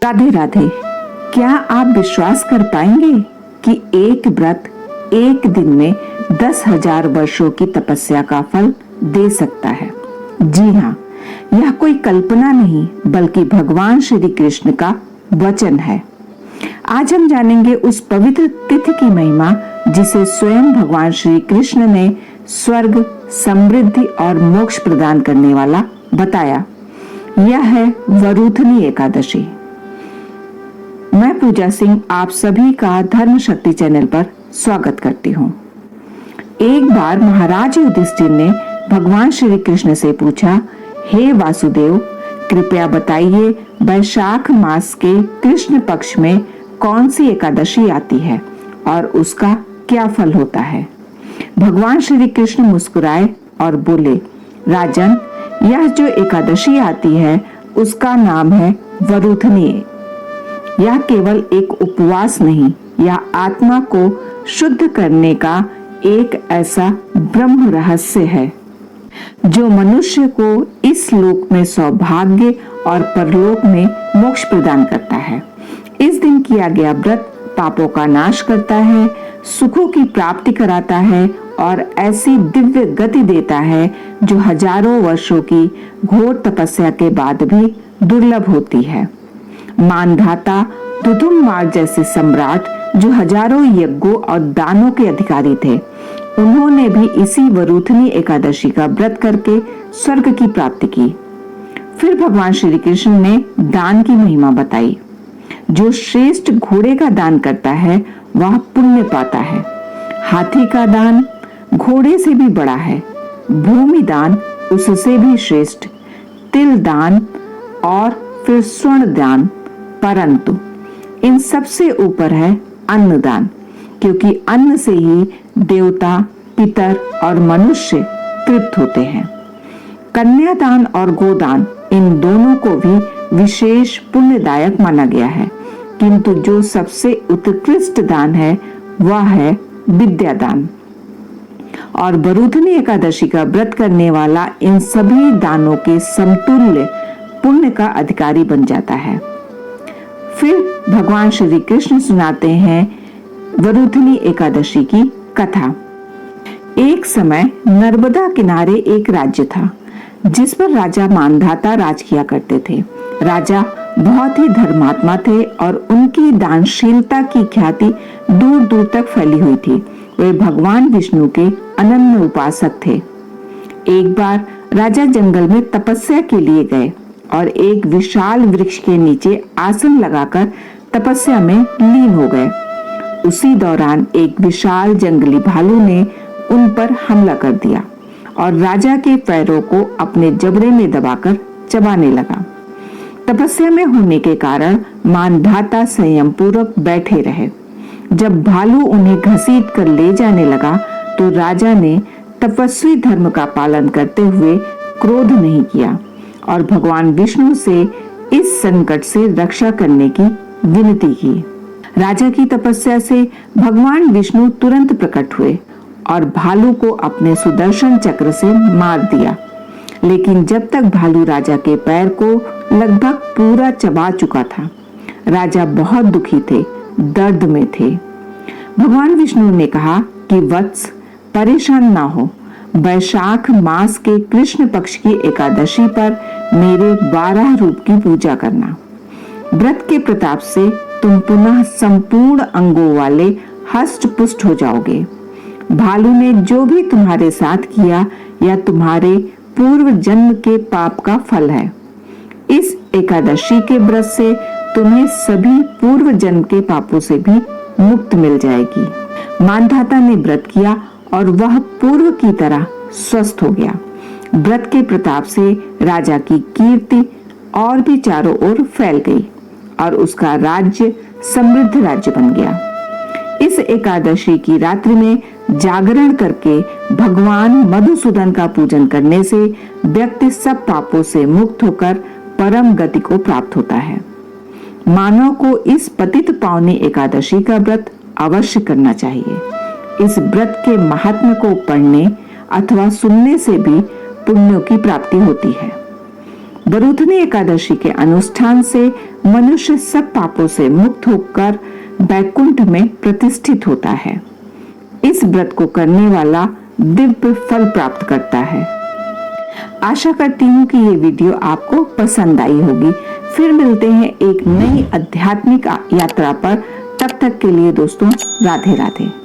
राधे राधे। क्या आप विश्वास कर पाएंगे कि एक व्रत एक दिन में 10,000 वर्षों की तपस्या का फल दे सकता है? जी हाँ, यह कोई कल्पना नहीं बल्कि भगवान श्री कृष्ण का वचन है। आज हम जानेंगे उस पवित्र तिथि की महिमा जिसे स्वयं भगवान श्री कृष्ण ने स्वर्ग, समृद्धि और मोक्ष प्रदान करने वाला बताया। यह है वरूथनी एकादशी। मैं पूजा सिंह आप सभी का धर्म शक्ति चैनल पर स्वागत करती हूँ। एक बार महाराज युधिष्ठिर ने भगवान श्री कृष्ण से पूछा, हे वासुदेव, कृपया बताइए वैशाख मास के कृष्ण पक्ष में कौन सी एकादशी आती है और उसका क्या फल होता है? भगवान श्री कृष्ण मुस्कुराए और बोले, राजन, यह जो एकादशी आती है उसका नाम है वरूथनी। यह केवल एक उपवास नहीं, यह आत्मा को शुद्ध करने का एक ऐसा ब्रह्म रहस्य है जो मनुष्य को इस लोक में सौभाग्य और परलोक में मोक्ष प्रदान करता है। इस दिन किया गया व्रत पापों का नाश करता है, सुखों की प्राप्ति कराता है और ऐसी दिव्य गति देता है जो हजारों वर्षों की घोर तपस्या के बाद भी दुर्लभ होती है। मानधाता दुदुम्मार जैसे सम्राट जो हजारों यज्ञों और दानों के अधिकारी थे, उन्होंने भी इसी वरूथनी एकादशी का व्रत करके स्वर्ग की प्राप्ति की। फिर भगवान श्री कृष्ण ने दान की महिमा बताई। जो श्रेष्ठ घोड़े का दान करता है वह पुण्य पाता है। हाथी का दान घोड़े से भी बड़ा है, भूमि दान उससे भी श्रेष्ठ, तिल दान और फिर स्वर्ण दान, परंतु इन सबसे ऊपर है अन्नदान, क्योंकि अन्न से ही देवता, पितर और मनुष्य तृप्त होते हैं। कन्यादान और गोदान इन दोनों को भी विशेष पुण्यदायक माना गया है, किंतु जो सबसे उत्कृष्ट दान है वह है विद्यादान। और वरूथनी एकादशी का व्रत करने वाला इन सभी दानों के समतुल्य पुण्य का अधिकारी बन जाता है। फिर भगवान श्री कृष्ण सुनाते हैं वरूथनी एकादशी की कथा। एक समय नर्मदा किनारे एक राज्य था जिस पर राजा मानधाता राज किया करते थे। राजा बहुत ही धर्मात्मा थे और उनकी दानशीलता की ख्याति दूर दूर तक फैली हुई थी। वे भगवान विष्णु के अनन्य उपासक थे। एक बार राजा जंगल में तपस्या के लिए गए और एक विशाल वृक्ष के नीचे आसन लगाकर तपस्या में लीन हो गए। उसी दौरान एक विशाल जंगली भालू ने उन पर हमला कर दिया और राजा के पैरों को अपने जबड़े में दबाकर चबाने लगा। तपस्या में होने के कारण मानधाता संयम पूर्वक बैठे रहे। जब भालू उन्हें घसीट कर ले जाने लगा तो राजा ने तपस्वी धर्म का पालन करते हुए क्रोध नहीं किया और भगवान विष्णु से इस संकट से रक्षा करने की विनती की। राजा की तपस्या से भगवान विष्णु तुरंत प्रकट हुए और भालू को अपने सुदर्शन चक्र से मार दिया। लेकिन जब तक भालू राजा के पैर को लगभग पूरा चबा चुका था, राजा बहुत दुखी थे, दर्द में थे। भगवान विष्णु ने कहा कि वत्स, परेशान ना हो, वैशाख मास के कृष्ण पक्ष की एकादशी पर मेरे 12 रूप की पूजा करना। व्रत के प्रताप से तुम पुनः संपूर्ण अंगों वाले हष्ट पुष्ट हो जाओगे। भालू ने जो भी तुम्हारे साथ किया यह तुम्हारे पूर्व जन्म के पाप का फल है। इस एकादशी के व्रत से तुम्हें सभी पूर्व जन्म के पापों से भी मुक्त मिल जाएगी। मानधाता ने व्रत किया और वह पूर्व की तरह स्वस्थ हो गया। व्रत के प्रताप से राजा की कीर्ति और भी चारों ओर फैल गई और उसका राज्य समृद्ध राज्य बन गया। इस एकादशी की रात्रि में जागरण करके भगवान मधुसूदन का पूजन करने से व्यक्ति सब पापों से मुक्त होकर परम गति को प्राप्त होता है। मानव को इस पतित पावनी एकादशी का व्रत अवश्य करना चाहिए। इस व्रत के महात्म्य को पढ़ने अथवा सुनने से भी पुण्यों की प्राप्ति होती है। बरूथनी एकादशी के अनुष्ठान से मनुष्य सब पापों से मुक्त होकर बैकुंठ में प्रतिष्ठित होता है। इस व्रत को करने वाला दिव्य फल प्राप्त करता है। आशा करती हूँ कि ये वीडियो आपको पसंद आई होगी। फिर मिलते हैं एक नई आध्यात्मिक यात्रा पर। तब तक के लिए दोस्तों, राधे राधे।